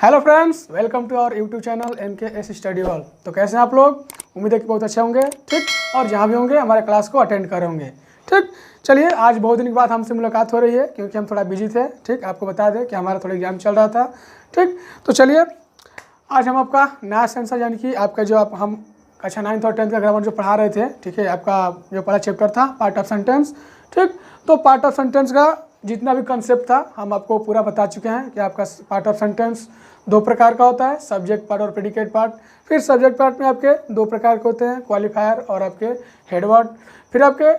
Hello friends, welcome to our YouTube channel MKS study hall. तो कैसे हैं आप लोग? उम्मीद है कि बहुत अच्छे होंगे, ठीक। और जहाँ भी होंगे हमारे क्लास को अटेंड कर होंगे, ठीक। चलिए, आज बहुत दिन के बाद हमसे मुलाकात हो रही है क्योंकि हम थोड़ा बिजी थे, ठीक। आपको बता दें कि हमारा थोड़ा एग्जाम चल रहा था, ठीक। तो चलिए, आज हम आपका नया सेंसर यानी कि आपका जो हम कक्षा 9th और 10th का ग्रामर जो पढ़ा रहे थे, ठीक है। आपका जो पहला चैप्टर था पार्ट ऑफ सेंटेंस, ठीक। तो पार्ट ऑफ सेंटेंस का जितना भी कंसेप्ट था हम आपको पूरा बता चुके हैं कि आपका पार्ट ऑफ सेंटेंस दो प्रकार का होता है, सब्जेक्ट पार्ट और प्रेडिकेट पार्ट। फिर सब्जेक्ट पार्ट में आपके दो प्रकार के होते हैं, क्वालिफायर और आपके हेड वर्ड। फिर आपके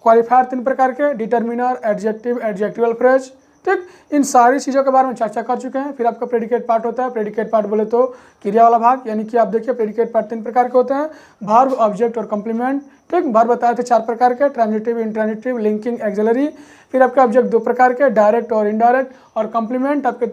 क्वालिफायर तीन प्रकार के, डिटर्मिनर, एडजेक्टिव, एडजेक्टिवल फ्रेज, ठीक। इन सारी चीज़ों के बारे में चर्चा कर चुके हैं। फिर आपका प्रेडिकेट पार्ट होता है। प्रेडिकेट पार्ट बोले तो क्रिया वाला भाग, यानी कि आप देखिए प्रेडिकेट पार्ट तीन प्रकार के होते हैं, वर्ब, ऑब्जेक्ट और कॉम्प्लीमेंट, ठीक। वर्ब बताए थे चार प्रकार के, ट्रांजिटिव, इंट्रांजिटिव, लिंकिंग, एक्सिलरी। फिर आपके ऑब्जेक्ट दो प्रकार के, डायरेक्ट और इनडायरेक्ट। और कॉम्प्लीमेंट आपके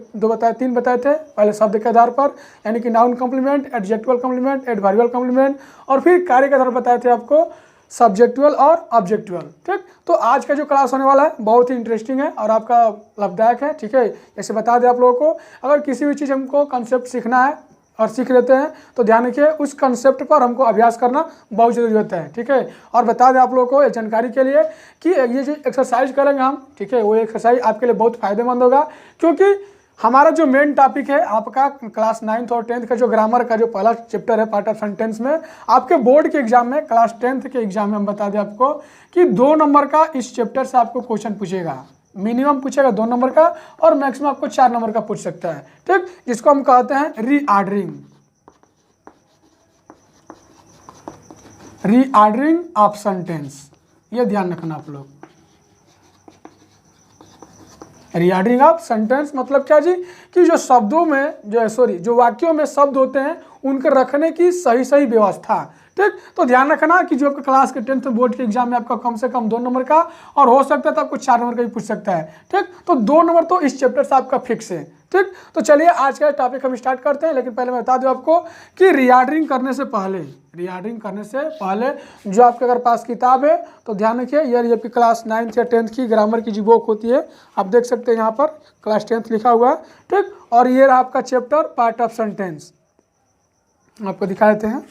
तीन बताए थे, पहले शब्द के आधार पर यानी कि noun complement, adjectival complement, adverbial complement. और फिर कार्य के आधार पर बताए थे आपको सब्जेक्टुअल और ऑब्जेक्टुअल, ठीक। तो आज का जो क्लास होने वाला है बहुत ही इंटरेस्टिंग है और आपका लाभदायक है, ठीक है। जैसे बता दें आप लोगों को, अगर किसी भी चीज़ हमको कंसेप्ट सीखना है और सीख लेते हैं तो ध्यान रखिए उस कंसेप्ट पर हमको अभ्यास करना बहुत ज़रूरी होता है, ठीक है। और बता दें आप लोगों को एक जानकारी के लिए कि ये जो एक्सरसाइज करेंगे हम, ठीक है, वो एक्सरसाइज आपके लिए बहुत फायदेमंद होगा, क्योंकि हमारा जो मेन टॉपिक है आपका क्लास 9th और 10th का जो ग्रामर का जो पहला चैप्टर है पार्ट ऑफ सेंटेंस में, आपके बोर्ड के एग्जाम में, क्लास 10th के एग्जाम में हम बता दें आपको कि 2 नंबर का इस चैप्टर से आपको क्वेश्चन पूछेगा। मिनिमम पूछेगा 2 नंबर का और मैक्सिमम आपको 4 नंबर का पूछ सकता है, ठीक। जिसको हम कहते हैं रीऑर्डरिंग ऑफ सेंटेंस। ये ध्यान रखना आप लोग। रीऑर्डरिंग ऑफ सेंटेंस मतलब क्या जी, कि जो शब्दों में जो वाक्यों में शब्द होते हैं उनके रखने की सही व्यवस्था, ठीक। तो ध्यान रखना कि जो आपका क्लास के 10th बोर्ड के एग्जाम में आपका कम से कम 2 नंबर का और हो सकता है तो आपको 4 नंबर का भी पूछ सकता है, ठीक। तो 2 नंबर तो इस चैप्टर से आपका फिक्स है, ठीक। तो चलिए आज का टॉपिक हम स्टार्ट करते हैं, लेकिन पहले मैं बता दूं आपको कि रीऑर्डरिंग करने से पहले जो आपके अगर पास किताब है तो ध्यान रखिए, ये आपकी क्लास 9th या 10th की ग्रामर की जो बुक होती है, आप देख सकते हैं यहाँ पर क्लास 10th लिखा हुआ है, ठीक। और ये रहा आपका चैप्टर पार्ट ऑफ सेंटेंस, आपको दिखा देते हैं।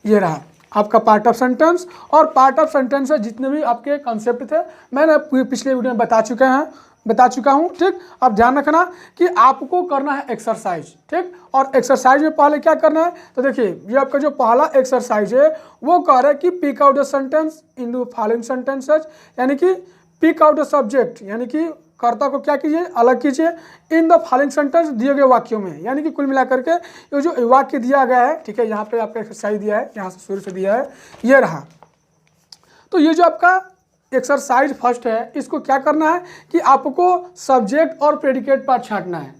ये रहा आपका पार्ट ऑफ सेंटेंस, और पार्ट ऑफ सेंटेंस से जितने भी आपके कॉन्सेप्ट थे मैंने पिछले वीडियो में बता चुका हूँ, ठीक। अब ध्यान रखना कि आपको करना है एक्सरसाइज, ठीक। और एक्सरसाइज में पहले क्या करना है, तो देखिए ये आपका जो पहला एक्सरसाइज है वो कह रहा है कि pick out the sentence in the following sentences, यानी कि पिक आउट द सब्जेक्ट, यानी कि कर्ता को क्या कीजिए, अलग कीजिए, इन द फॉलोइंग सेंटेंस दिए गए वाक्यों में। यानी कि कुल मिलाकर के ये जो वाक्य दिया गया है, ठीक है, यहाँ पे आपका एक्सरसाइज दिया है, यहाँ से शुरू से दिया है, ये रहा। तो ये जो आपका एक्सरसाइज फर्स्ट है, इसको क्या करना है कि आपको सब्जेक्ट और प्रेडिकेट पार्ट छांटना है,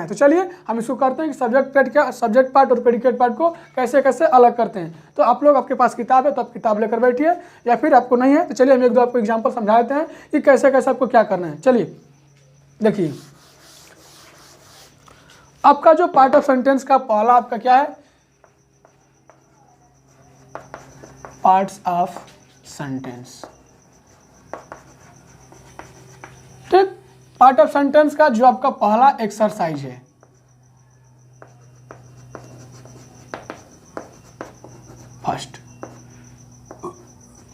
तो चलिए हम इसको करते हैं कि सब्जेक्ट पार्ट और प्रेडिकेट पार्ट को कैसे कैसे अलग करते हैं। तो आप लोग, आपके पास किताब है तो आप किताब लेकर बैठिए, या फिर आपको नहीं है तो चलिए हम एक दो आपको एग्जांपल समझा देते हैं कि कैसे कैसे आपको क्या करना है। चलिए देखिए, आपका जो पार्ट ऑफ सेंटेंस का पहला आपका क्या है, पार्ट्स ऑफ सेंटेंस, ठीक। पार्ट ऑफ सेंटेंस का जो आपका पहला एक्सरसाइज है, फर्स्ट,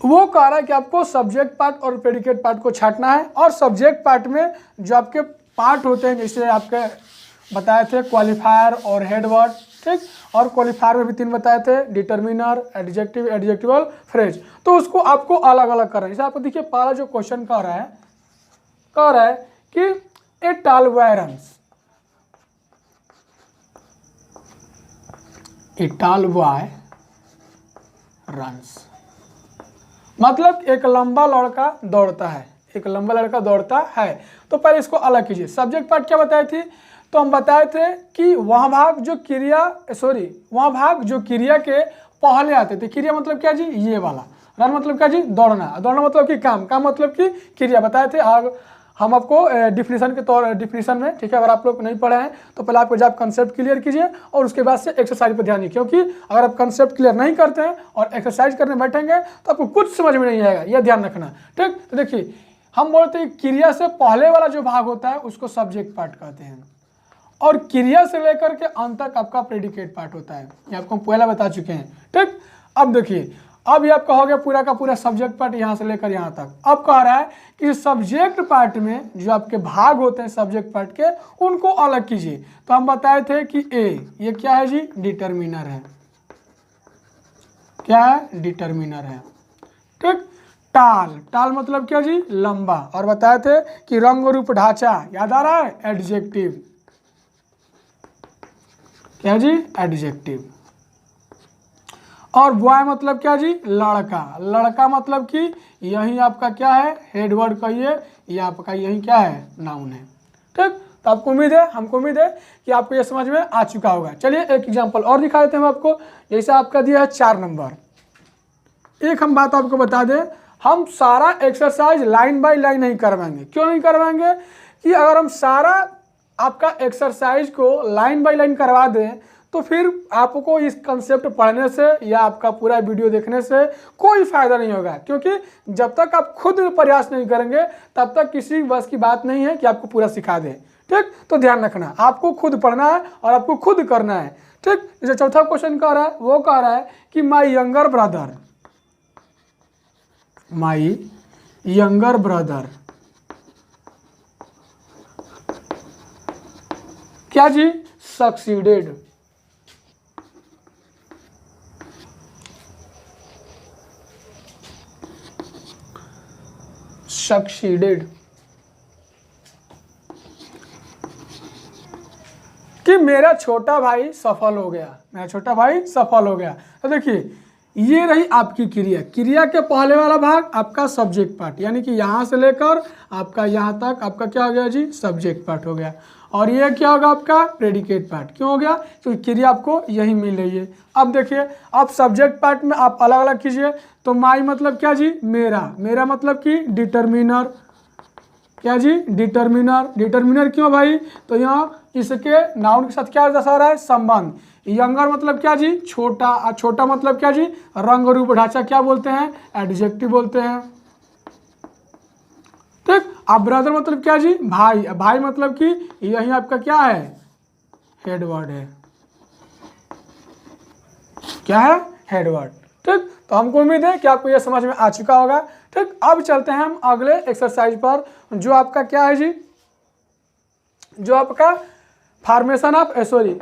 वो कह रहा है कि आपको सब्जेक्ट पार्ट और प्रेडिकेट पार्ट को छांटना है। और सब्जेक्ट पार्ट में जो आपके पार्ट होते हैं, जैसे आपके बताए थे क्वालिफायर और हेड वर्ड, ठीक। और क्वालिफायर में भी 3 बताए थे, डिटर्मिनर, एडजेक्टिव, एडजेक्टिवल फ्रेज। तो उसको आपको अलग अलग करना है। जैसे आपको देखिए पहला जो क्वेश्चन कह रहा है कि ए टॉल बॉय रन्स, मतलब एक लंबा लड़का दौड़ता है। तो पहले इसको अलग कीजिए। सब्जेक्ट पार्ट क्या बताए थे, तो हम बताए थे कि वहाँ भाग जो क्रिया के पहले आते थे। क्रिया मतलब क्या जी, ये वाला। रन मतलब क्या जी, दौड़ना मतलब कि काम मतलब कि क्रिया बताए थे। हम आपको डिफिनीशन में, ठीक है, अगर आप लोग नहीं पढ़े हैं तो पहले आपको जब कंसेप्ट क्लियर कीजिए और उसके बाद से एक्सरसाइज पर ध्यान दीजिए, क्योंकि अगर आप कंसेप्ट क्लियर नहीं करते हैं और एक्सरसाइज करने बैठेंगे तो आपको कुछ समझ में नहीं आएगा, यह ध्यान रखना, ठीक। तो देखिए हम बोलते हैं क्रिया से पहले वाला जो भाग होता है उसको सब्जेक्ट पार्ट कहते हैं, और क्रिया से लेकर के अंत तक आपका प्रेडिकेट पार्ट होता है, ये आपको हम पहले बता चुके हैं। ठीक, अब देखिए, अब ये आपका हो गया पूरा का पूरा सब्जेक्ट पार्ट यहाँ से लेकर यहाँ तक। अब कह रहा है कि सब्जेक्ट पार्ट में जो आपके भाग होते हैं सब्जेक्ट पार्ट के, उनको अलग कीजिए। तो हम बताए थे कि ए, ये क्या है जी, डिटर्मिनर है। क्या है, डिटर्मिनर है। ठीक, टाल, टाल मतलब क्या जी, लंबा। और बताए थे कि रंग रूप ढांचा, याद आ रहा है, एडजेक्टिव। क्या जी, एडजेक्टिव। और बॉय मतलब क्या जी, लड़का। लड़का मतलब कि यही आपका क्या है, हेड वर्ड कहिए, ये आपका यही क्या है, नाउन है। ठीक, तो आपको उम्मीद है, हमको उम्मीद है कि आपको ये समझ में आ चुका होगा। चलिए एक एग्जांपल और दिखा देते हैं हम आपको। जैसे आपका दिया है 4 नंबर। एक हम बात आपको बता दें, हम सारा एक्सरसाइज लाइन बाय लाइन नहीं करवाएंगे। क्यों नहीं करवाएंगे कि अगर हम सारा आपका एक्सरसाइज को लाइन बाय लाइन करवा दें तो फिर आपको इस कंसेप्ट पढ़ने से या आपका पूरा वीडियो देखने से कोई फायदा नहीं होगा। क्योंकि जब तक आप खुद प्रयास नहीं करेंगे तब तक किसी बस की बात नहीं है कि आपको पूरा सिखा दें। ठीक, तो ध्यान रखना, आपको खुद पढ़ना है और आपको खुद करना है। ठीक, जैसे चौथा क्वेश्चन कह रहा है, वो कह रहा है कि my younger brother, my younger brother क्या जी, सक्सीडेड। सक्सीडेड कि मेरा छोटा भाई सफल हो गया, मेरा छोटा भाई सफल हो गया। तो देखिए, ये रही आपकी क्रिया। क्रिया के पहले वाला भाग आपका सब्जेक्ट पार्ट, यानी कि यहाँ से लेकर आपका यहाँ तक आपका क्या हो गया जी, सब्जेक्ट पार्ट हो गया। और ये क्या होगा आपका प्रेडिकेट पार्ट। क्यों हो गया, क्योंकि क्रिया आपको यही मिल रही है। अब देखिए, अब सब्जेक्ट पार्ट में आप अलग अलग कीजिए। तो माई मतलब क्या जी, मेरा। मेरा मतलब कि डिटर्मिनर। क्या जी, डिटर्मिनर। डिटर्मिनर क्यों भाई, तो यहाँ इसके नाउन के साथ क्या दर्शा रहा है, संबंध। यंगर मतलब क्या जी, छोटा। और छोटा मतलब क्या जी, रंग रूप ढांचा क्या बोलते हैं, एडजेक्टिव बोलते हैं। ठीक, अब ब्रदर मतलब क्या जी, भाई। भाई मतलब कि यही आपका क्या है, हेड वर्ड है। क्या है, हेड वर्ड। ठीक, तो हमको उम्मीद है कि आपको यह समझ में आ चुका होगा। ठीक, अब चलते हैं हम अगले एक्सरसाइज पर, जो आपका क्या है जी, जो आपका फॉर्मेशन ऑफ सॉरी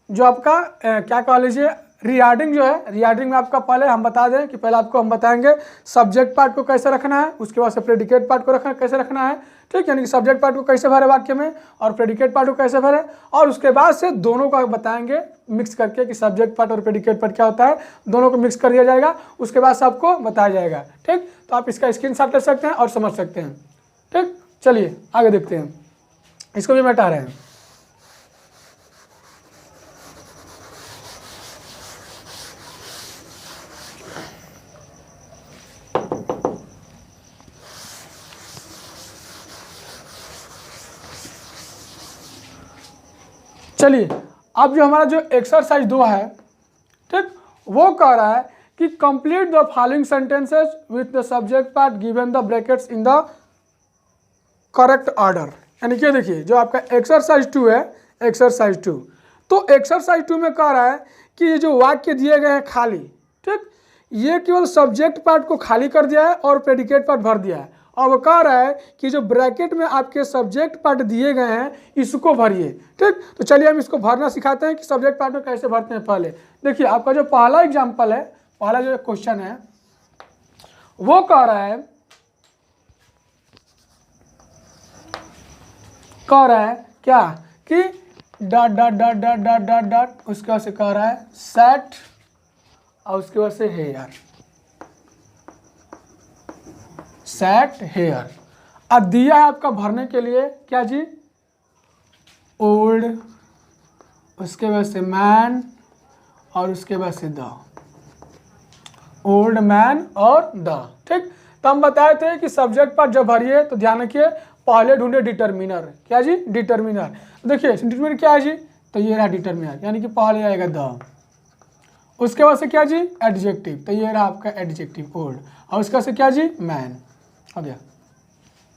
जो आपका क्या कह लीजिए, रिगार्डिंग जो है। रिगार्डिंग में आपका पहले हम बता दें कि पहले आपको हम बताएंगे सब्जेक्ट पार्ट को कैसे रखना है, उसके बाद से प्रेडिकेट पार्ट को रखना कैसे रखना है। ठीक, यानी कि सब्जेक्ट पार्ट को कैसे भरे वाक्य में और प्रेडिकेट पार्ट को कैसे भरे, और उसके बाद से दोनों का बताएंगे मिक्स करके कि सब्जेक्ट पार्ट और प्रेडिकेट पार्ट क्या होता है। दोनों को मिक्स कर दिया जाएगा, उसके बाद से आपको बताया जाएगा। ठीक, तो आप इसका स्क्रीनशॉट ले सकते हैं और समझ सकते हैं। ठीक, चलिए आगे देखते हैं, इसको भी मिटा रहे हैं। चलिए, अब जो हमारा जो एक्सरसाइज 2 है, ठीक, वो कह रहा है कि complete the following sentences with the subject part given the brackets in the correct order. यानी कि देखिए, जो आपका एक्सरसाइज 2 है, एक्सरसाइज 2, तो एक्सरसाइज 2 में कह रहा है कि ये जो वाक्य दिए गए हैं खाली, ठीक, ये केवल सब्जेक्ट पार्ट को खाली कर दिया है और प्रेडिकेट पार्ट भर दिया है। अब कह रहा है कि जो ब्रैकेट में आपके सब्जेक्ट पार्ट दिए गए हैं इसको भरिए। ठीक, तो चलिए हम इसको भरना सिखाते हैं कि सब्जेक्ट पार्ट में कैसे भरते हैं। पहले देखिए, आपका जो पहला एग्जाम्पल है, पहला जो क्वेश्चन है, वो कह रहा है क्या कि dot dot dot dot dot dot dot, उसके बाद से कह रहा है सेट, और उसके बाद से हेयर, सेट हेयर। अब दिया है आपका भरने के लिए क्या जी, ओल्ड, उसके बाद से मैन, और उसके बाद से द, ओल्ड मैन और द। ठीक, तो हम बताए थे कि सब्जेक्ट पर जब भरिए तो ध्यान रखिए पहले ढूंढे डिटर्मिनर। क्या जी, डिटर्मिनर। देखिए डिटर्मिनर क्या है जी, तो ये रहा डिटर्मिनर, यानी कि पहले आएगा द, उसके बाद से क्या जी, एडजेक्टिव, तो ये रहा आपका एडजेक्टिव ओल्ड, और उसके बाद से क्या जी, मैन। अब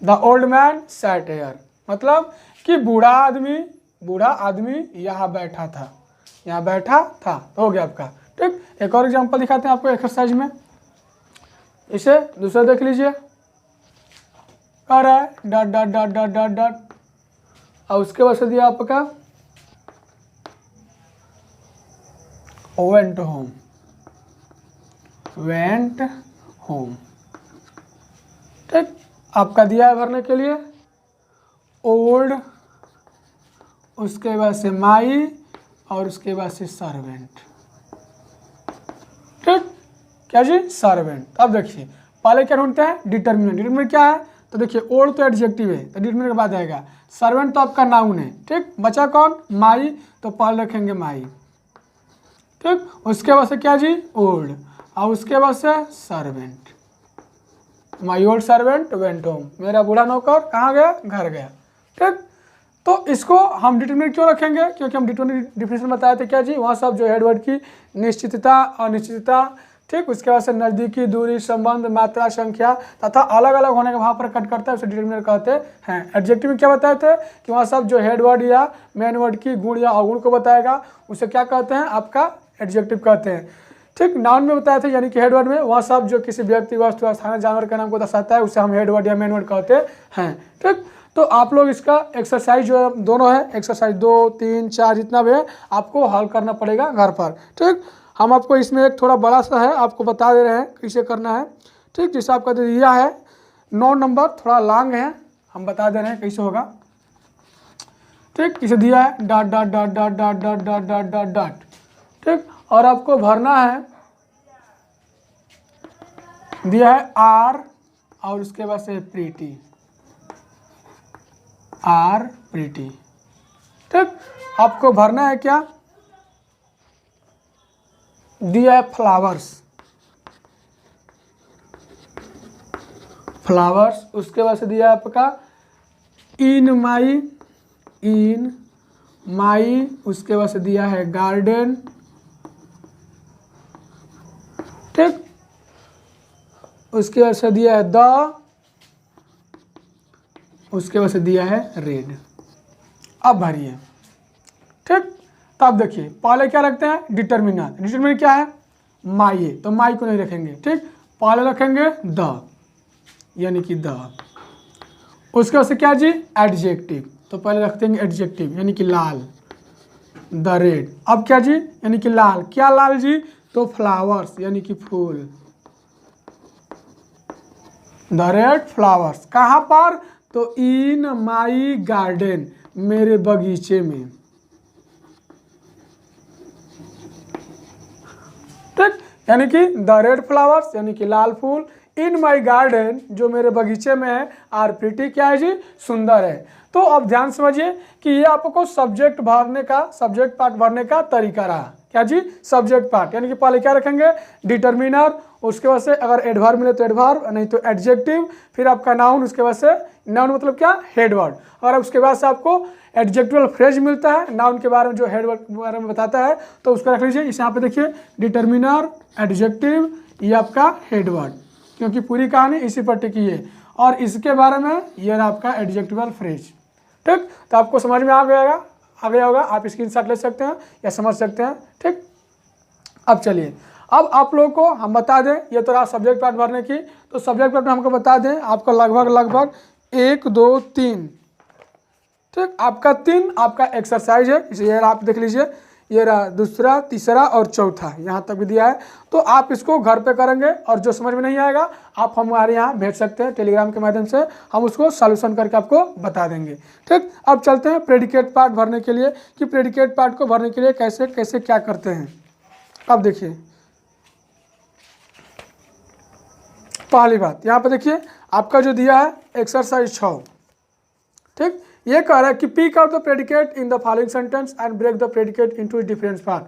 the old man sat here, मतलब कि बूढ़ा आदमी बूढ़ा आदमी यहाँ बैठा था, यहाँ बैठा था, तो हो गया आपका। ठीक, एक और एग्जांपल दिखाते हैं आपको एक्सरसाइज में। इसे दूसरा देख लीजिए, कह रहा है dot dot dot dot dot dot, और उसके बाद से दिया आपका वेंट होम, वेंट होम। ठीक, आपका दिया है भरने के लिए ओल्ड, उसके बाद से माई, और उसके बाद से सर्वेंट। ठीक, क्या जी, सर्वेंट। अब देखिए पहले क्या ढूंढते हैं, डिटर्मिनेंट। डिटर्मिनेंट क्या है, तो देखिए ओल्ड तो एडजेक्टिव है, तो डिटर्मिनेंट के बाद आएगा। सर्वेंट तो आपका नाउन है। ठीक, बचा कौन, माई, तो पहले रखेंगे माई। ठीक, उसके बाद से क्या जी, ओल्ड, और उसके बाद से servant. My old servant went home, मेरा बूढ़ा नौकर कहाँ गया, घर गया। ठीक, तो इसको हम डिटर्मिनेंट क्यों रखेंगे, क्योंकि हम डिटर्मिनेंट डिफिनेशन बताए थे क्या जी, वहाँ सब जो हेडवर्ड की निश्चितता, अनिश्चितता, ठीक, उसके बाद से नज़दीकी, दूरी, संबंध, मात्रा, संख्या तथा अलग अलग होने का वहाँ पर कट करता है, उसे डिटर्मिनेंट कहते हैं। एडजेक्टिव में क्या बताए थे कि वहाँ सब जो हेडवर्ड या मेन वर्ड की गुण या अवगुण को बताएगा, उसे क्या कहते हैं, आपका एडजेक्टिव कहते हैं। ठीक, नाउन में बताया था, यानी कि हेडवर्ड में वह सब जो किसी व्यक्ति, वस्तु, स्थान, जानवर के नाम को दर्शाता है, उसे हम हेडवर्ड या मेन वर्ड कहते हैं। ठीक, तो आप लोग इसका एक्सरसाइज जो है दोनों है, एक्सरसाइज 2, 3, 4 जितना भी है आपको हल करना पड़ेगा घर पर। ठीक, हम आपको इसमें एक थोड़ा बड़ा सा है, आपको बता दे रहे हैं कैसे करना है। ठीक, जैसे आपका दिया है 9 नंबर, थोड़ा लॉन्ग है, हम बता दे रहे हैं कैसे होगा। ठीक, इसे दिया है dot dot dot dot dot dot dot dot dot dot. ठीक, और आपको भरना है, दिया है आर, और उसके बाद से प्रीटी, आर प्रीटी। ठीक, आपको भरना है क्या, दिया है फ्लावर्स, फ्लावर्स, उसके बाद से दिया है आपका इन माई, उसके बाद से दिया है गार्डन। ठीक, उसके बाद से दिया है द, उसके बाद से दिया है रेड। अब भरिए। ठीक, तो अब देखिए पहले क्या रखते हैं, डिटर्मिनर। डिटर्मिनर क्या है, माई है, तो माई को नहीं रखेंगे। ठीक, पहले रखेंगे द, यानी कि द। उसके बाद से क्या जी, एडजेक्टिव, तो पहले रखते हैं एडजेक्टिव, यानी कि लाल, द रेड। अब क्या जी, यानी कि लाल, क्या लाल जी, तो फ्लावर्स, यानी कि फूल, द रेड फ्लावर्स। कहाँ पर, तो इन माई गार्डन, मेरे बगीचे में। ठीक, यानी कि द रेड फ्लावर्स, यानी कि लाल फूल, इन माई गार्डन, जो मेरे बगीचे में है, आर प्रीटी, क्या है जी, सुंदर है। तो अब ध्यान समझिए कि ये आपको सब्जेक्ट भरने का, सब्जेक्ट पार्ट भरने का तरीका रहा। क्या जी, सब्जेक्ट पार्ट, यानी कि पहले क्या रखेंगे, डिटर्मिनर, उसके बाद से अगर एडवर्ब मिले तो एडवर्ब, नहीं तो एडजेक्टिव, फिर आपका नाउन, उसके बाद से नाउन मतलब क्या, हेडवर्ड, और उसके बाद से आपको एडजेक्टिवल फ्रेज मिलता है नाउन के बारे में, जो हेडवर्ड के बारे में बताता है, तो उसका रख लीजिए। इस यहाँ पे देखिए डिटर्मिनर, एडजेक्टिव, ये आपका हेडवर्ड, क्योंकि पूरी कहानी इसी पर टिकी है, और इसके बारे में ये आपका एडजेक्टिवल फ्रेज। ठीक, तो आपको समझ में आ गया होगा, आप स्क्रीनशॉट ले सकते हैं या समझ सकते हैं। ठीक, अब चलिए, अब आप लोगों को हम बता दें, ये तो रहा सब्जेक्ट पार्ट भरने की, तो सब्जेक्ट पार्ट में हमको बता दें, आपका लगभग 1, 2, 3। ठीक, आपका 3 आपका एक्सरसाइज है, इसे आप देख लीजिए, ये रहा दूसरा, तीसरा और चौथा, यहाँ तक भी दिया है। तो आप इसको घर पे करेंगे, और जो समझ में नहीं आएगा आप हमारे यहाँ भेज सकते हैं टेलीग्राम के माध्यम से, हम उसको सॉल्यूशन करके आपको बता देंगे। ठीक, अब चलते हैं प्रेडिकेट पार्ट भरने के लिए, कि प्रेडिकेट पार्ट को भरने के लिए कैसे कैसे क्या करते हैं। अब देखिए पहली बात, यहाँ पे देखिए आपका जो दिया है एक्सरसाइज 6। ठीक, ये कह रहा है कि pick out the predicate in the following sentence and break the predicate into different part,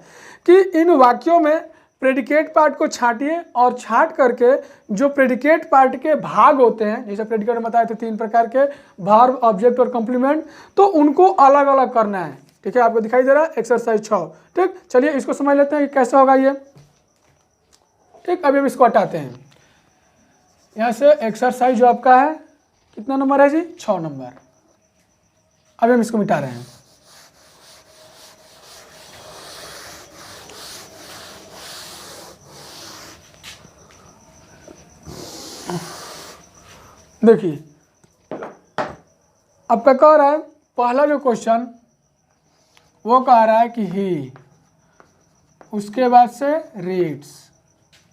कि इन वाक्यों में प्रेडिकेट पार्ट को छांटिए, और छांट करके जो प्रेडिकेट पार्ट के भाग होते हैं, जैसे प्रेडिकेट में बताए थे 3 प्रकार के, वर्ब, ऑब्जेक्ट और कॉम्प्लीमेंट, तो उनको अलग अलग करना है। ठीक है, आपको दिखाई दे रहा है एक्सरसाइज 6। ठीक, चलिए इसको समझ लेते हैं कि कैसे होगा ये। ठीक, अभी हम इसको हटाते हैं यहाँ से। एक्सरसाइज जो आपका है कितना नंबर है जी, 6 नंबर। अभी हम इसको मिटा रहे हैं। देखिए आपका कह रहा है पहला जो क्वेश्चन वो कह रहा है कि ही, उसके बाद से रीड्स,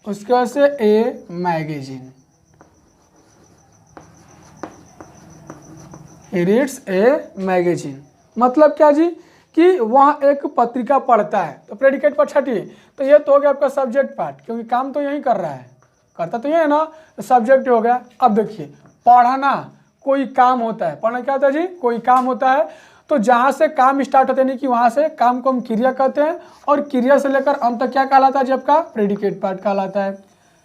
उसके बाद से a magazine, he reads a magazine. मतलब क्या जी कि वह एक पत्रिका पढ़ता है, तो प्रेडिकेट पर छटिए, तो ये तो हो गया आपका सब्जेक्ट पार्ट, क्योंकि काम तो यही कर रहा है, करता तो ये है ना, तो सब्जेक्ट हो गया। अब देखिए पढ़ना कोई काम होता है, पढ़ना क्या होता है जी, कोई काम होता है, तो जहाँ से काम स्टार्ट होते हैं, कि वहाँ से काम को हम क्रिया कहते हैं, और क्रिया से लेकर अंत तक क्या कहलाता है जी, आपका प्रेडिकेट पार्ट कहलाता है।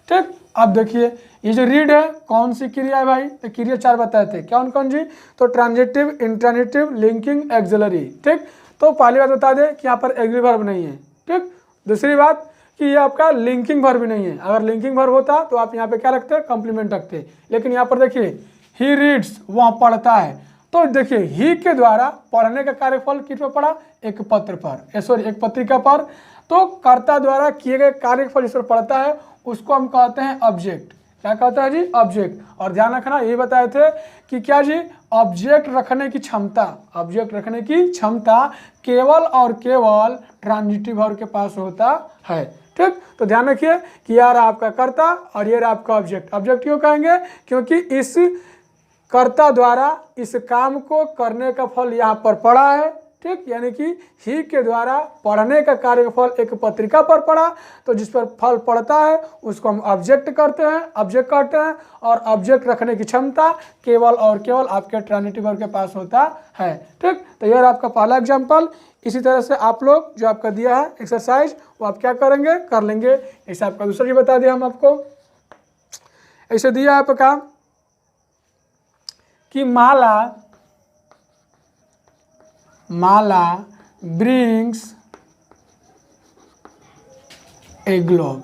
ठीक, अब देखिए ये जो रीड है कौन सी क्रिया है भाई, तो क्रिया 4 बताए थे, कौन कौन जी, तो ट्रांजिटिव, इंट्रानिटिव, लिंकिंग, एक्सिलरी। ठीक, तो पहली बात बता दें कि यहाँ पर एग्री वर्ब नहीं है। ठीक, दूसरी बात कि ये आपका लिंकिंग वर्ब भी नहीं है, अगर लिंकिंग वर्ब होता तो आप यहाँ पे क्या रखते हैं, कॉम्प्लीमेंट रखते, लेकिन यहाँ पर देखिए ही रीड्स, वह पढ़ता है, तो देखिए ही के द्वारा पढ़ने का कार्यफल किस पर पड़ा, एक पत्र पर, सॉरी एक पत्रिका पर, तो कर्ता द्वारा किए गए कार्यफल इस पर पड़ता है, उसको हम कहते हैं ऑब्जेक्ट। क्या कहता है जी, ऑब्जेक्ट। और ध्यान रखना ये बताए थे कि क्या जी, ऑब्जेक्ट रखने की क्षमता, ऑब्जेक्ट रखने की क्षमता केवल और केवल ट्रांजिटिव वर्ब के पास होता है। ठीक, तो ध्यान रखिए कि यार आपका कर्ता और ये आपका ऑब्जेक्ट। ऑब्जेक्ट क्यों कहेंगे, क्योंकि इस कर्ता द्वारा इस काम को करने का फल यहाँ पर पड़ा है। ठीक, यानी कि ही के द्वारा पढ़ने का कार्यफल एक पत्रिका पर पड़ा, तो जिस पर फल पड़ता है उसको हम ऑब्जेक्ट करते हैं, ऑब्जेक्ट कहते हैं, और ऑब्जेक्ट रखने की क्षमता केवल और केवल आपके ट्रांजिटिव वर्ब के पास होता है। ठीक, तो यह आपका पहला एग्जाम्पल। इसी तरह से आप लोग जो आपका दिया है एक्सरसाइज वो आप क्या करेंगे, कर लेंगे। ऐसे आपका दूसरा भी बता दिया हम आपको, ऐसे दिया आपका कि माला ब्रिंग्स ए ग्लोब,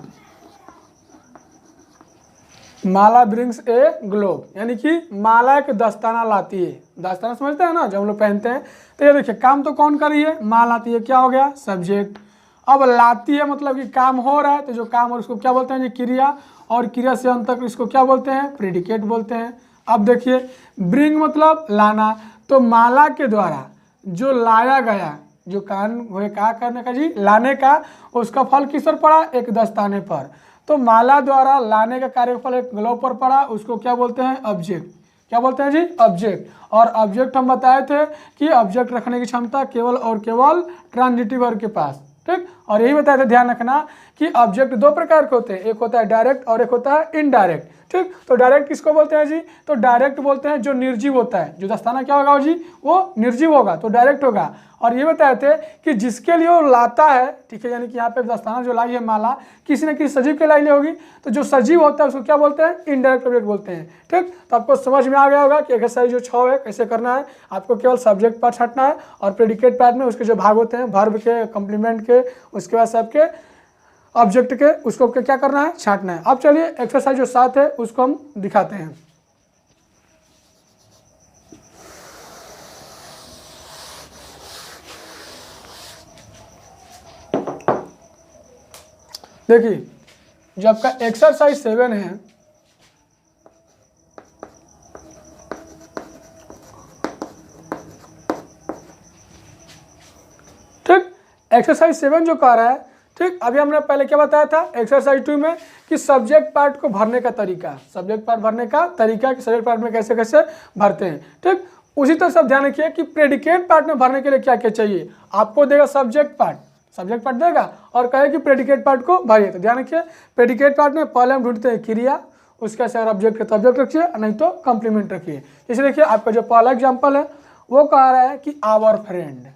माला ब्रिंग्स ए ग्लोब, यानी कि माला एक दस्ताना लाती है। दस्ताना समझते हैं ना, जब हम लोग पहनते हैं, तो ये देखिए काम तो कौन कर रही है, माला आती है, क्या हो गया, सब्जेक्ट। अब लाती है मतलब कि काम हो रहा है, तो जो काम और उसको क्या बोलते हैं जी, क्रिया, और क्रिया से अंत तक इसको क्या बोलते हैं, प्रेडिकेट बोलते हैं। अब देखिए ब्रिंग मतलब लाना, तो माला के द्वारा जो लाया गया, जो कारण हुए क्या करने का जी, लाने का, उसका फल किस पर पड़ा, एक दस्ताने पर, तो माला द्वारा लाने का कार्यफल एक ग्लोब पर पड़ा, उसको क्या बोलते हैं, ऑब्जेक्ट। क्या बोलते हैं जी, ऑब्जेक्ट। और ऑब्जेक्ट हम बताए थे कि ऑब्जेक्ट रखने की क्षमता केवल और केवल ट्रांजिटिव वर्ब के पास। ठीक, और यही बताया था, ध्यान रखना कि ऑब्जेक्ट 2 प्रकार के होते हैं, एक होता है डायरेक्ट और एक होता है इनडायरेक्ट। ठीक, तो डायरेक्ट किसको बोलते हैं जी, तो डायरेक्ट बोलते हैं जो निर्जीव होता है, जो दस्ताना क्या होगा जी, वो निर्जीव होगा, तो डायरेक्ट होगा। और ये बताए थे कि जिसके लिए वो लाता है, ठीक है, यानी कि यहाँ पे दस्ताना जो लाई है माला, किसी न किसी सजीव के लाई होगी, तो जो सजीव होता है उसको क्या बोलते हैं, इनडायरेक्ट ऑब्जेक्ट बोलते हैं। ठीक, तो आपको समझ में आ गया होगा कि एक्सरसाइज जो 6 है कैसे करना है। आपको केवल सब्जेक्ट पार्ट छांटना है, और प्रेडिकेट पार्ट में उसके जो भाग होते हैं, वर्ब के, कॉम्प्लीमेंट के, उसके बाद सबके ऑब्जेक्ट के, उसको क्या करना है, छांटना है। अब चलिए एक्सरसाइज जो 7 है उसको हम दिखाते हैं। देखिए जो आपका एक्सरसाइज 7 है, ठीक, एक्सरसाइज 7 जो कह रहा है, ठीक, अभी हमने पहले क्या बताया था एक्सरसाइज 2 में कि सब्जेक्ट पार्ट को भरने का तरीका, सब्जेक्ट पार्ट भरने का तरीका कि सब्जेक्ट पार्ट में कैसे कैसे भरते हैं। ठीक, उसी तरह सब ध्यान रखिए कि प्रेडिकेट पार्ट में भरने के लिए क्या क्या चाहिए। आपको देगा सब्जेक्ट पार्ट देगा और कहे कि प्रेडिकेट पार्ट को भरिए, तो ध्यान रखिए प्रेडिकेट पार्ट में पहले हम ढूंढते हैं क्रिया, उसके अगर ऑब्जेक्ट है तो ऑब्जेक्ट रखिए, नहीं तो कॉम्प्लीमेंट रखिए। जैसे देखिए आपका जो पहला एग्जाम्पल है वो कह रहा है कि आवर फ्रेंड,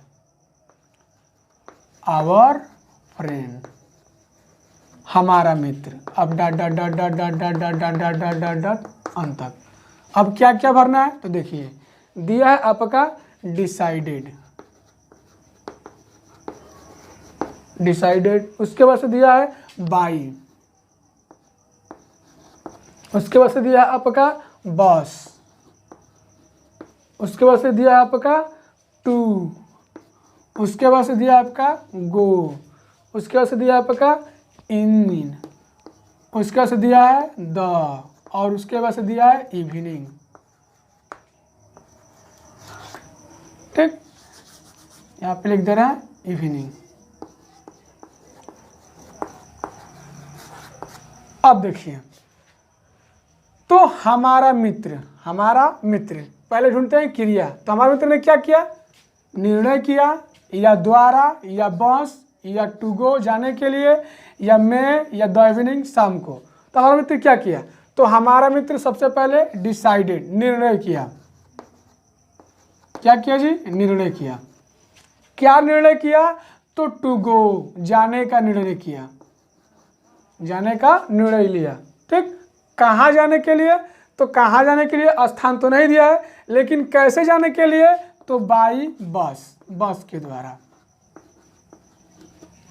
हमारा मित्र। अब dot dot dot dot dot dot dot dot dot dot dot dot अंत तक। अब क्या क्या भरना है, तो देखिए दिया है आपका डिसाइडेड, उसके बाद से दिया है बाई, उसके बाद से दिया है आपका बॉस, उसके बाद से दिया है आपका टू, उसके बाद से दिया है आपका गो, उसके बाद से दिया है आपका इन, उसके बाद से दिया है द, और उसके बाद से दिया है इवनिंग। यहाँ पे लिख दे रहे हैं इवनिंग। अब देखिए, तो हमारा मित्र पहले ढूंढते हैं क्रिया। तो हमारे मित्र ने क्या किया, निर्णय किया, या द्वारा, या बस, या टू गो जाने के लिए, या मैं, या द इवनिंग शाम को। तो हमारा मित्र क्या किया, तो हमारा मित्र सबसे पहले डिसाइडेड निर्णय किया। क्या किया जी, निर्णय किया। क्या निर्णय किया, तो टू गो जाने का निर्णय किया, जाने का निर्णय लिया। ठीक, कहाँ जाने के लिए, तो कहाँ जाने के लिए स्थान तो नहीं दिया है, लेकिन कैसे जाने के लिए, तो बाई बस, बस के द्वारा,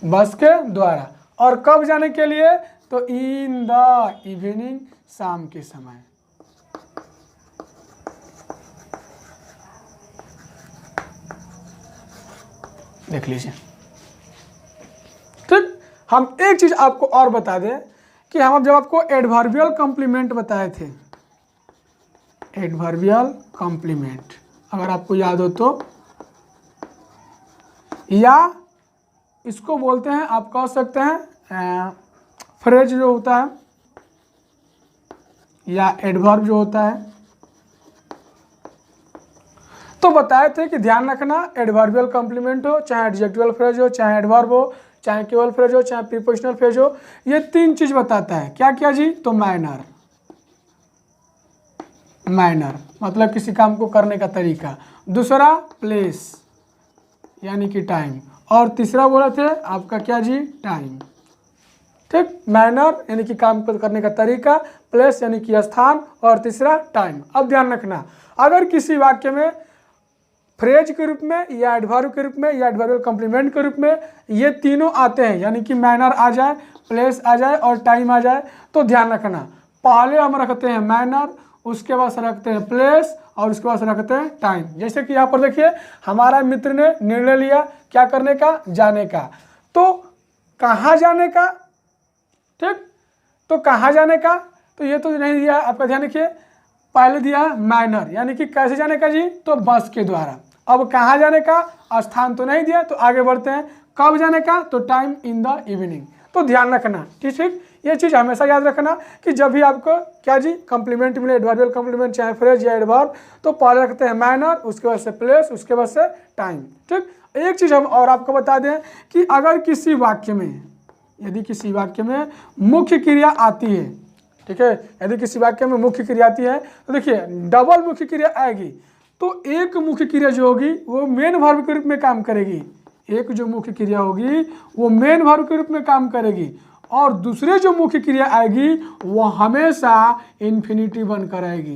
बस के द्वारा। और कब जाने के लिए, तो इन द इवनिंग, शाम के समय। देख लीजिए। ठीक, हम एक चीज आपको और बता दें कि हम जब आपको एडवर्बियल कॉम्प्लीमेंट बताए थे, एडवर्बियल कॉम्प्लीमेंट अगर आपको याद हो तो, या इसको बोलते हैं, आप कह सकते हैं फ्रेज जो होता है, या एडवर्ब जो होता है। तो बताए थे कि ध्यान रखना, एडवर्बियल कॉम्प्लीमेंट हो, चाहे एडजेक्टिवल फ्रेज हो, चाहे एडवर्ब हो, चाहे केवल फ्रेज हो, चाहे प्रीपोजिशनल फ्रेज हो, ये तीन चीज बताता है। क्या क्या जी, तो मैनर, मैनर मतलब किसी काम को करने का तरीका, दूसरा प्लेस यानी कि टाइम, और तीसरा बोले थे आपका क्या जी, टाइम। ठीक, मैनर यानी कि काम करने का तरीका, प्लेस यानी कि स्थान, और तीसरा टाइम। अब ध्यान रखना, अगर किसी वाक्य में फ्रेज के रूप में, या एडवर्ब के रूप में, या एडवर्बियल कॉम्प्लीमेंट के रूप में ये तीनों आते हैं, यानी कि मैनर आ जाए, प्लेस आ जाए और टाइम आ जाए, तो ध्यान रखना पहले हम रखते हैं मैनर, उसके बाद रखते हैं प्लेस, और उसके बाद रखते हैं टाइम। जैसे कि यहाँ पर देखिए, हमारा मित्र ने निर्णय लिया क्या करने का, जाने का। तो कहाँ जाने का, ठीक, तो कहाँ जाने का, तो ये तो नहीं दिया, आपका ध्यान रखिए, पहले दिया मैनर यानी कि कैसे जाने का जी, तो बस के द्वारा। अब कहाँ जाने का, स्थान तो नहीं दिया, तो आगे बढ़ते हैं, कब जाने का, तो टाइम इन द इवनिंग। तो ध्यान रखना, ठीक ठीक, ये चीज़ हमेशा याद रखना कि जब भी आपको क्या जी कॉम्प्लीमेंट मिले, एडवर्बियल कॉम्प्लीमेंट चाहे फ्रेज या एडवर्ब, तो पहले रखते हैं मैनर, उसके बाद से प्लेस, उसके बाद से टाइम। ठीक, एक चीज़ हम और आपको बता दें कि अगर किसी वाक्य में, यदि किसी वाक्य में मुख्य क्रिया आती है, ठीक है, यदि किसी वाक्य में मुख्य क्रिया आती है, तो देखिए डबल मुख्य क्रिया आएगी, तो एक मुख्य क्रिया जो होगी वो मेन वर्ब के रूप में काम करेगी, एक जो मुख्य क्रिया होगी वो मेन वर्ब के रूप में काम करेगी, और दूसरे जो मुख्य क्रिया आएगी वो हमेशा इन्फिनिटिव बनकर आएगी।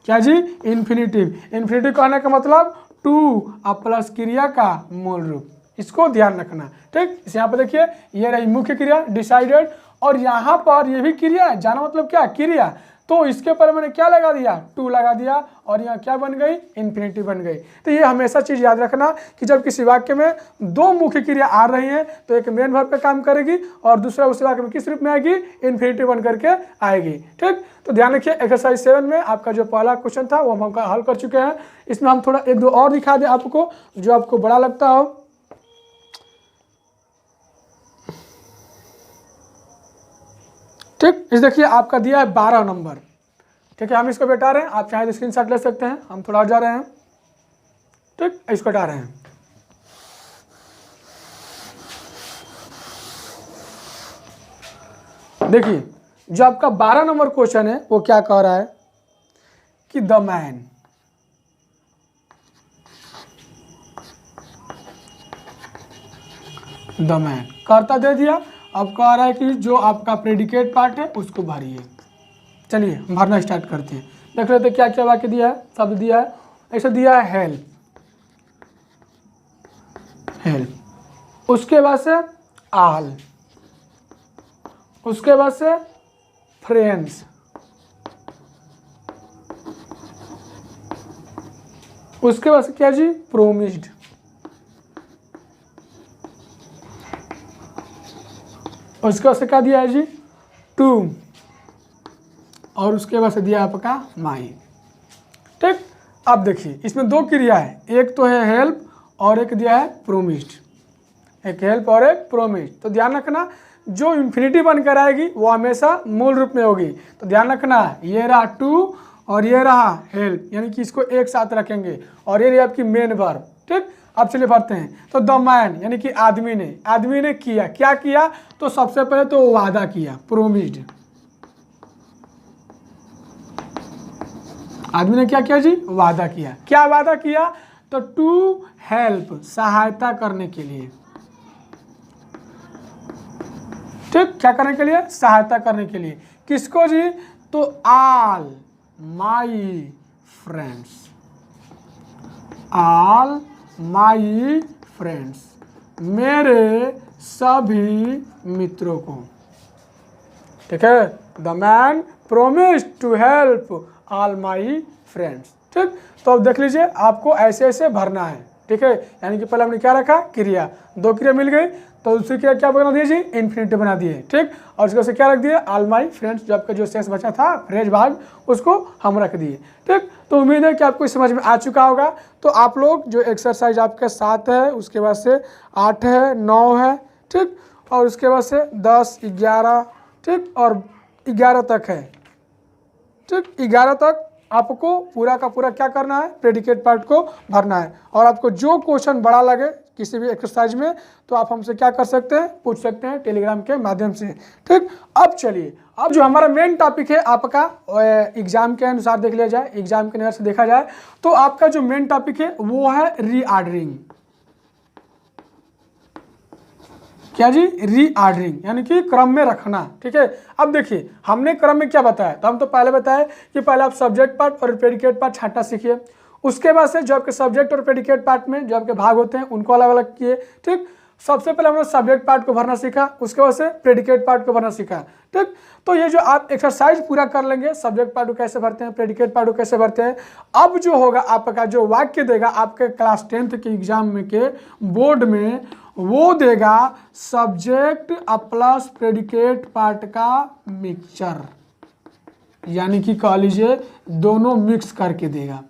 क्या जी, इन्फिनिटिव। इन्फिनिटिव कहने का मतलब टू प्लस क्रिया का मूल रूप, इसको ध्यान रखना। ठीक, इस यहाँ पर देखिए, ये रही मुख्य क्रिया डिसाइडेड, और यहाँ पर ये भी क्रिया है, जाना मतलब क्या, क्रिया, तो इसके ऊपर मैंने क्या लगा दिया, टू लगा दिया, और यहाँ क्या बन गई, इन्फिनिटिव बन गई। तो ये हमेशा चीज़ याद रखना कि जब किसी वाक्य में दो मुख्य क्रिया आ रही हैं, तो एक मेन वर्ब पे काम करेगी, और दूसरा उस वाक्य में किस रूप में आएगी, इन्फिनिटिव बन करके आएगी। ठीक, तो ध्यान रखिए, एक्सरसाइज 7 में आपका जो पहला क्वेश्चन था वो हम हल कर चुके हैं। इसमें हम थोड़ा एक दो और दिखा दें आपको, जो आपको बड़ा लगता हो। ठीक, इस देखिए आपका दिया है 12 नंबर। ठीक है, हम इसको बेटा रहे हैं, आप चाहे तो स्क्रीनशॉट ले सकते हैं, हम थोड़ा और जा रहे हैं। ठीक, इसको हटा रहे हैं। देखिए, जो आपका 12 नंबर क्वेश्चन है वो क्या कह रहा है कि द मैन, कर्ता दे दिया, अब कह रहा है कि जो आपका प्रेडिकेट पार्ट है उसको भरिए। चलिए भरना स्टार्ट करते हैं। देख लेते क्या क्या वाक्य दिया है, शब्द दिया है। ऐसा दिया है हेल्प, हेल्प, उसके बाद से आल, उसके बाद से फ्रेंड्स, उसके बाद से क्या जी, प्रोमिस्ड, उसके बाद से क्या दिया है जी, टू, और उसके बाद से दिया आपका माई। ठीक, अब देखिए इसमें दो क्रिया है, एक तो है हेल्प और एक दिया है प्रोमिस्ड। एक हेल्प और एक प्रोमिस्ड। तो ध्यान रखना जो इन्फिनिटी बनकर आएगी वो हमेशा मूल रूप में होगी। तो ध्यान रखना ये रहा टू और ये रहा हेल्प, यानी कि इसको एक साथ रखेंगे और ये रही आपकी मेन वर्ब। ठीक, अब चलिए बढ़ते हैं। तो द मैन यानी कि आदमी ने किया, क्या किया? तो सबसे पहले तो वादा किया, प्रोमिस्ड। आदमी ने क्या किया जी? वादा किया। क्या वादा किया? तो टू हेल्प, सहायता करने के लिए। ठीक, क्या करने के लिए? सहायता करने के लिए। किसको जी? तो all my friends, all my friends, मेरे सभी मित्रों को। ठीक है, the man promised to help all my friends. ठीक, तो अब देख लीजिए आपको ऐसे ऐसे भरना है। ठीक है, यानी कि पहले हमने क्या रखा? क्रिया, दो क्रिया मिल गई तो दूसरी क्रिया क्या बना दिए जी? इन्फिनिटी बना दिए। ठीक, और उसके से क्या रख दिए? ऑल माई फ्रेंड्स, जो आपका जो शेष बचा था फ्रेज भाग उसको हम रख दिए। ठीक, तो उम्मीद है कि आपको समझ में आ चुका होगा। तो आप लोग जो एक्सरसाइज आपके 7 है, उसके बाद से 8 है, 9 है, ठीक, और उसके बाद से 10, 11, ठीक, और 11 तक है। ठीक, 11 तक आपको पूरा का पूरा क्या करना है? प्रेडिकेट पार्ट को भरना है। और आपको जो क्वेश्चन बड़ा लगे किसी भी एक्सरसाइज में तो आप हमसे क्या कर सकते हैं? पूछ सकते हैं टेलीग्राम के माध्यम से। ठीक, अब चलिए, अब जो हमारा मेन टॉपिक है आपका एग्जाम के अनुसार देख लिया जाए, एग्जाम के नज़र से देखा जाए तो आपका जो मेन टॉपिक है वो है रीऑर्डरिंग। क्या जी? रीऑर्डरिंग यानी कि क्रम में रखना। ठीक है, अब देखिए हमने क्रम में क्या बताया? तो हम तो पहले बताए कि पहले आप सब्जेक्ट पार्ट और प्रेडिकेट पार्ट छांटना सीखिए। उसके बाद से जो आपके सब्जेक्ट और प्रेडिकेट पार्ट में जो आपके भाग होते हैं उनको अलग अलग किए। ठीक, सबसे पहले हमने सब्जेक्ट पार्ट को भरना सीखा, उसके बाद से प्रेडिकेट पार्ट को भरना सीखा। ठीक, तो ये जो आप एक्सरसाइज पूरा कर लेंगे, सब्जेक्ट पार्ट को कैसे भरते हैं, प्रेडिकेट पार्ट को कैसे भरते हैं, अब जो होगा आपका जो वाक्य देगा आपके क्लास 10th के एग्जाम में के बोर्ड में, वो देगा सब्जेक्ट प्लस प्रेडिकेट पार्ट का मिक्सचर, यानी कि कह लीजिए दोनों मिक्स करके देगा।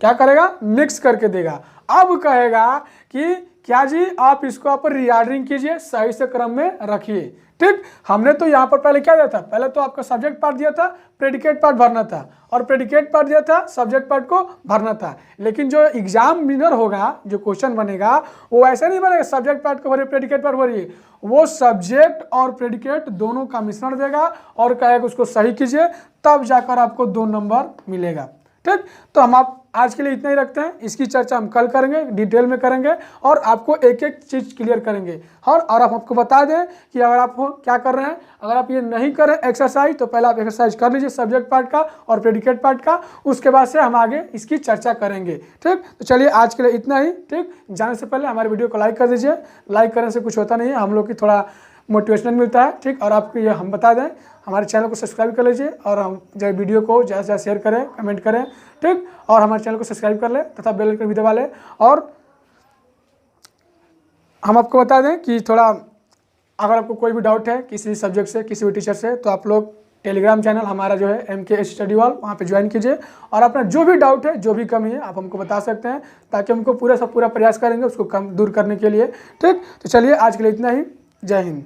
क्या करेगा? मिक्स करके देगा। अब कहेगा कि क्या जी आप इसको आप रीऑर्डरिंग कीजिए, सही से क्रम में रखिए। ठीक, हमने तो यहाँ पर पहले क्या दिया था? पहले तो आपका सब्जेक्ट पार्ट दिया था, प्रेडिकेट पार्ट भरना था, और प्रेडिकेट पार्ट दिया था, सब्जेक्ट पार्ट को भरना था। लेकिन जो एग्जाम विनर होगा, जो क्वेश्चन बनेगा वो ऐसा नहीं बनेगा सब्जेक्ट पार्ट को भरिए प्रेडिकेट पार्ट भरिए, वो सब्जेक्ट और प्रेडिकेट दोनों का मिश्रण देगा और कहेगा उसको सही कीजिए, तब जाकर आपको 2 नंबर मिलेगा। ठीक, तो हम आप आज के लिए इतना ही रखते हैं। इसकी चर्चा हम कल करेंगे, डिटेल में करेंगे और आपको एक एक चीज़ क्लियर करेंगे। और आप आपको बता दें कि अगर आप क्या कर रहे हैं, अगर आप ये नहीं करें एक्सरसाइज तो पहले आप एक्सरसाइज कर लीजिए सब्जेक्ट पार्ट का और प्रेडिकेट पार्ट का, उसके बाद से हम आगे इसकी चर्चा करेंगे। ठीक, तो चलिए आज के लिए इतना ही। ठीक, जाने से पहले हमारे वीडियो को लाइक कर दीजिए। लाइक करने से कुछ होता नहीं है, हम लोग की थोड़ा मोटिवेशन मिलता है। ठीक, और आपको ये हम बता दें हमारे चैनल को सब्सक्राइब कर लीजिए और हम जो वीडियो को ज़्यादा से ज़्यादा शेयर करें, कमेंट करें। ठीक, और हमारे चैनल को सब्सक्राइब कर लें तथा बेल आइकन भी दबा लें। और हम आपको बता दें कि थोड़ा अगर आपको कोई भी डाउट है किसी भी सब्जेक्ट से, किसी भी टीचर से, तो आप लोग टेलीग्राम चैनल हमारा जो है MK स्टडी हॉल, वहाँ पे ज्वाइन कीजिए और अपना जो भी डाउट है, जो भी कमी है आप हमको बता सकते हैं, ताकि हमको पूरा प्रयास करेंगे उसको कम दूर करने के लिए। ठीक, तो चलिए आज के लिए इतना ही। जय हिंद।